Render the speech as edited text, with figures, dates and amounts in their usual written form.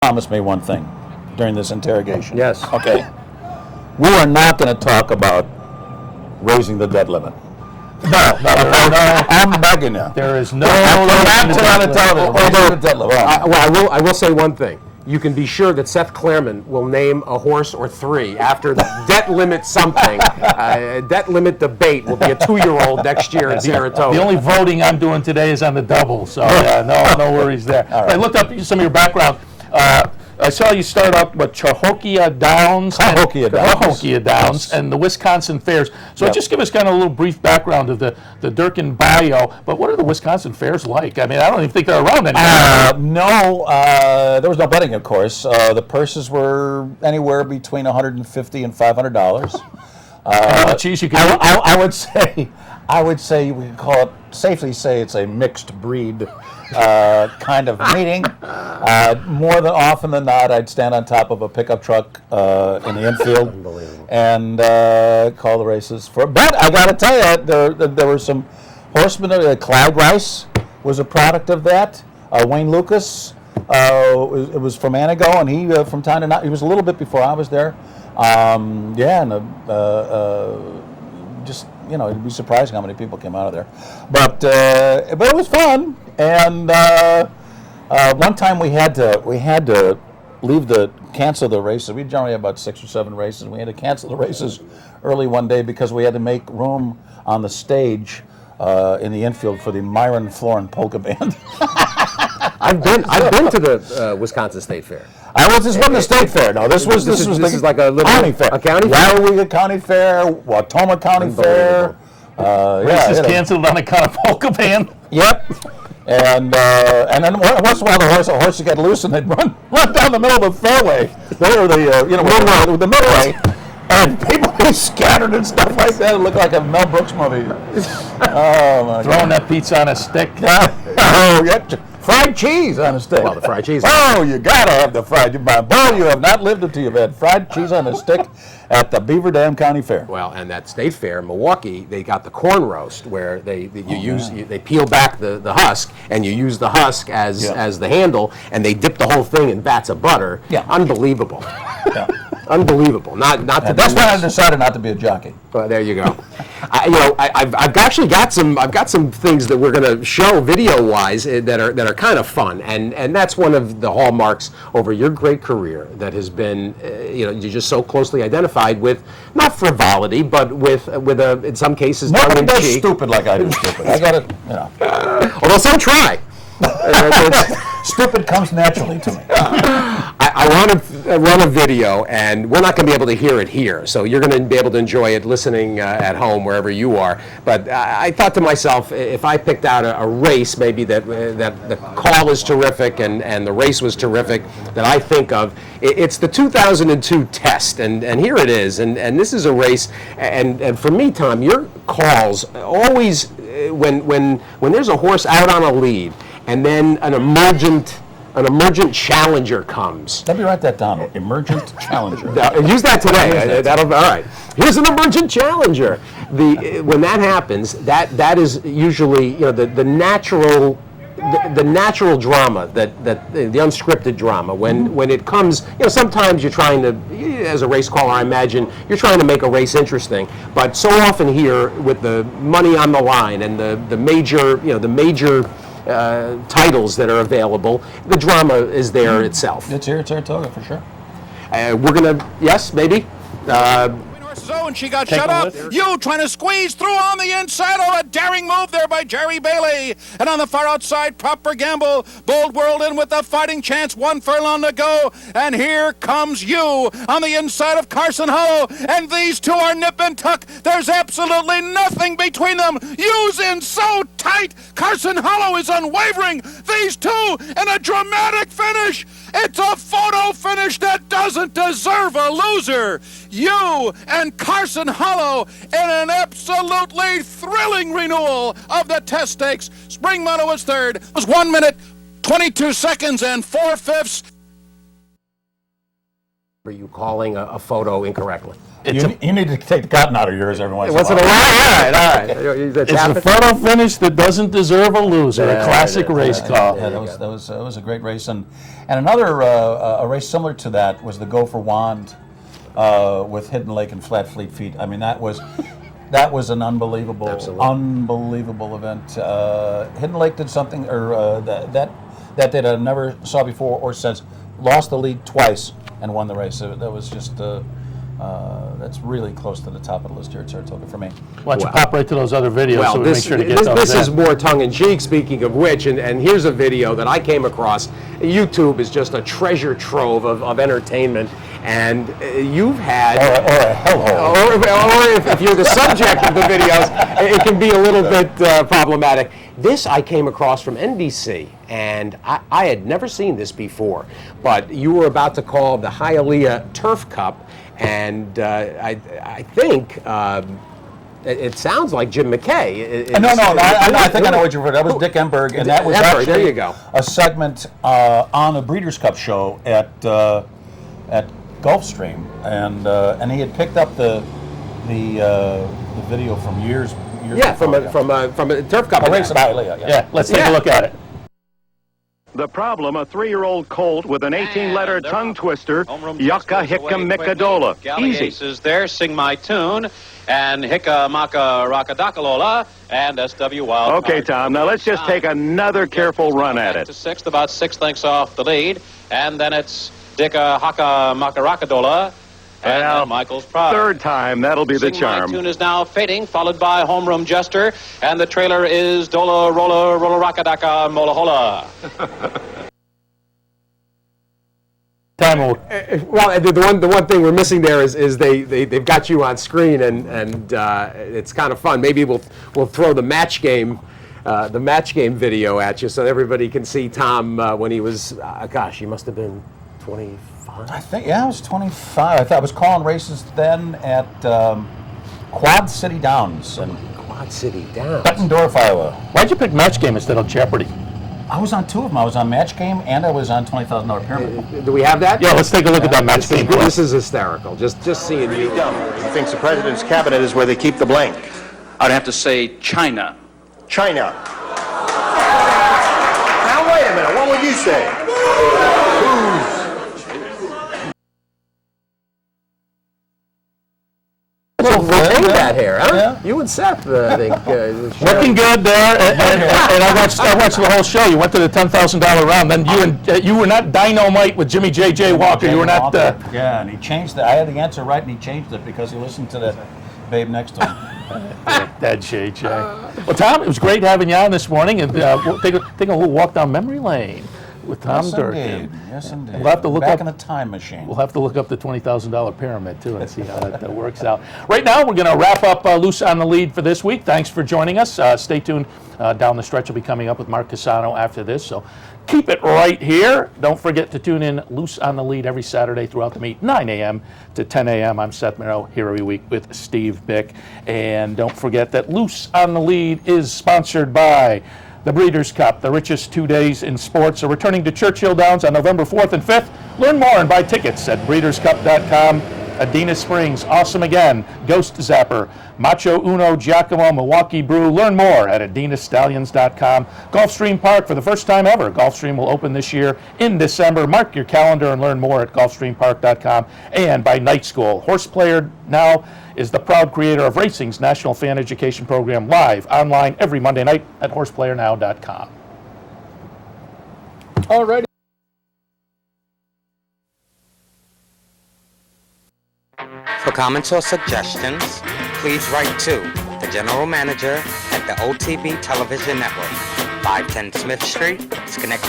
promise me one thing during this interrogation. Yes. Okay. We are not going to talk about raising the debt limit. No. I'm begging you. There is no. I will say one thing. You can be sure that Seth Clareman will name a horse or three after the debt limit something. Debt limit debate will be a 2-year-old next year in Saratoga. The only voting I'm doing today is on the double, so no worries there. Right. I looked up some of your background. I saw you start up with Cahokia Downs, and the Wisconsin Fairs. So just give us kind of a little brief background of the Durkin bio, but what are the Wisconsin Fairs like? I mean, I don't even think they're around anymore. No, there was no betting, of course. The purses were anywhere between $150 and $500. Geez, you can. I would say we could safely say it's a mixed breed kind of meeting. More than often than not, I'd stand on top of a pickup truck in the infield and call the races. But I got to tell you, there were some horsemen. Cloud Rice was a product of that. Wayne Lucas, it was from Anago, and he from time to time, he was a little bit before I was there. Just, it'd be surprising how many people came out of there. But it was fun. And one time we had to cancel the races. We generally have about 6 or 7 races. We had to cancel the races early one day because we had to make room on the stage in the infield for the Myron Florin Polka Band. I've been to the Wisconsin State Fair. This wasn't the state fair. No, this is like a little county fair. A county fair. Wallowa County Fair, Watoma County Fair. Races canceled on account of polka band. Yep. And then once in a while the horse would get loose and they'd run down the middle of the fairway, or the midway, and people be scattered and stuff like that. It looked like a Mel Brooks movie. Oh my! Throwing that pizza on a stick. Fried cheese on a stick. Well, the fried cheese. Oh, you gotta have the fried. Boy, you have not lived until you've had fried cheese on a stick at the Beaver Dam County Fair. Well, and that state fair in Milwaukee, they got the corn roast where they peel back the husk and you use the husk as the handle, and they dip the whole thing in vats of butter. Yeah. Unbelievable. Yeah. Unbelievable. That's why I decided not to be a jockey. Well, there you go. I've actually got some things that we're going to show video-wise that are kind of fun, and that's one of the hallmarks over your great career that has been, you're just so closely identified with not frivolity, but with a in some cases nobody does stupid like I do. Stupid. I got it. Although some try. Stupid comes naturally to me. I want to run a video, and we're not going to be able to hear it here, so you're going to be able to enjoy it listening at home, wherever you are. But I thought to myself, if I picked out a race, maybe that the call is terrific and the race was terrific, that I think of, it's the 2002 test, and here it is. And this is a race, and for me, Tom, your calls always, when there's a horse out on a lead, and then an emergent challenger comes. Let me write that down. Emergent challenger. Use that today. All right. Here's an emergent challenger. When that happens, that is usually the natural drama, the unscripted drama. When it comes, sometimes you're trying to, as a race caller, I imagine you're trying to make a race interesting. But so often here, with the money on the line and the major titles that are available, the drama is there itself. It's here at Saratoga for sure. We're gonna, yes, maybe. And she got shut up. You trying to squeeze through on the inside. Oh, a daring move there by Jerry Bailey. And on the far outside, Proper Gamble. Bold World in with a fighting chance. 1 furlong to go. And here comes you on the inside of Carson Hollow. And these two are nip and tuck. There's absolutely nothing between them. You's in so tight. Carson Hollow is unwavering. These two in a dramatic finish. It's a photo finish that doesn't deserve a loser. You and Carson Hollow in an absolutely thrilling renewal of the test stakes. Spring Meadow was third. It was 1 minute, 22 seconds, and 4/5. were you calling a photo incorrectly? You need to take the cotton out of yours every once in a Once in a while. while, all right. It's a photo finish that doesn't deserve a loser. A classic race call. Yeah, that was a great race, and another a race similar to that was the Gopher Wand with Hidden Lake and Flat Fleet Feet. I mean, that was an unbelievable event. Hidden Lake did something, or that I never saw before or since. Lost the lead twice and won the race. So that was just. That's really close to the top of the list here at Saratoga for me. Why don't you pop right to those other videos so we make sure to get those This in. is more tongue-in-cheek, speaking of which, and here's a video that I came across. YouTube is just a treasure trove of entertainment, and you've had... Or a hellhole. Or if you're the subject of the videos, it can be a little bit problematic. This I came across from NBC, and I had never seen this before, but you were about to call the Hialeah Turf Cup, and I think it sounds like Jim McKay. No, I think I know what you're referring to. That was Dick Enberg, and that was Enberg, there you actually go. a segment on a Breeders' Cup show at Gulfstream, and he had picked up the video from years. Yeah, from a Turf Cup. A race at Hialeah. Yeah, let's take a look at it. The problem, a 3-year-old colt with an 18-letter tongue twister, Yucca Hicka Mikadola. Easy. Aces there, Sing My Tune, and Hicka Maka Rakadakalola, and SW Wild. Okay, Tom, now let's just take another careful run at it. To sixth, about 6 lengths off the lead, and then it's Dicka Haka Maka Rakadola, and Well, then Michael's Pride. Third time, that'll be the Sing charm. My Tune is now fading, followed by Homeroom Jester, and the trailer is Dola Rolla Rolla Rakadaka Mola Hola. Well, the one thing we're missing there is they've got you on screen, and it's kind of fun. Maybe we'll throw the match game video at you so everybody can see Tom when he was he must have been 25. I think, I was 25. I thought I was calling races then at Quad City Downs in Quad City Downs. Bettendorf, Iowa. Why'd you pick Match Game instead of Jeopardy? I was on two of them. I was on Match Game and I was on $20,000 Pyramid. Do we have that? Yeah, let's take a look at that Match Game. This is hysterical. Just seeing you. He thinks the president's cabinet is where they keep the blank. I'd have to say China. China. Now, wait a minute. What would you say? Retain that hair, huh? Yeah. You and Seth, I think. Looking good there, and I watched the whole show. You went to the $10,000 round. Then you were not Dynamite with Jimmy J.J. Walker. You were not. Yeah, and he changed it. I had the answer right, and he changed it because he listened to that babe next to him. That J.J. Well, Tom, it was great having you on this morning, and we'll take a little walk down memory lane with Tom Durkin. Yes, indeed. We'll have to look back up in a time machine. We'll have to look up the $20,000 pyramid too and see how that works out. Right now, we're going to wrap up Loose on the Lead for this week. Thanks for joining us. Stay tuned. Down the stretch, will be coming up with Mark Casano after this. So keep it right here. Don't forget to tune in Loose on the Lead every Saturday throughout the meet, 9 a.m. to 10 a.m. I'm Seth Merrow here every week with Steve Bick. And don't forget that Loose on the Lead is sponsored by the Breeders' Cup, the richest 2 days in sports, are returning to Churchill Downs on November 4th and 5th. Learn more and buy tickets at breederscup.com. Adena Springs, Awesome Again, Ghost Zapper, Macho Uno, Giacomo, Milwaukee Brew. Learn more at adenastallions.com. Gulfstream Park, for the first time ever, Gulfstream will open this year in December. Mark your calendar and learn more at gulfstreampark.com. And by Night School, Horse Player Now is the proud creator of racing's National Fan Education Program, live online every Monday night at horseplayernow.com. All righty. For comments or suggestions, please write to the General Manager at the OTB Television Network, 510 Smith Street, Schenectady.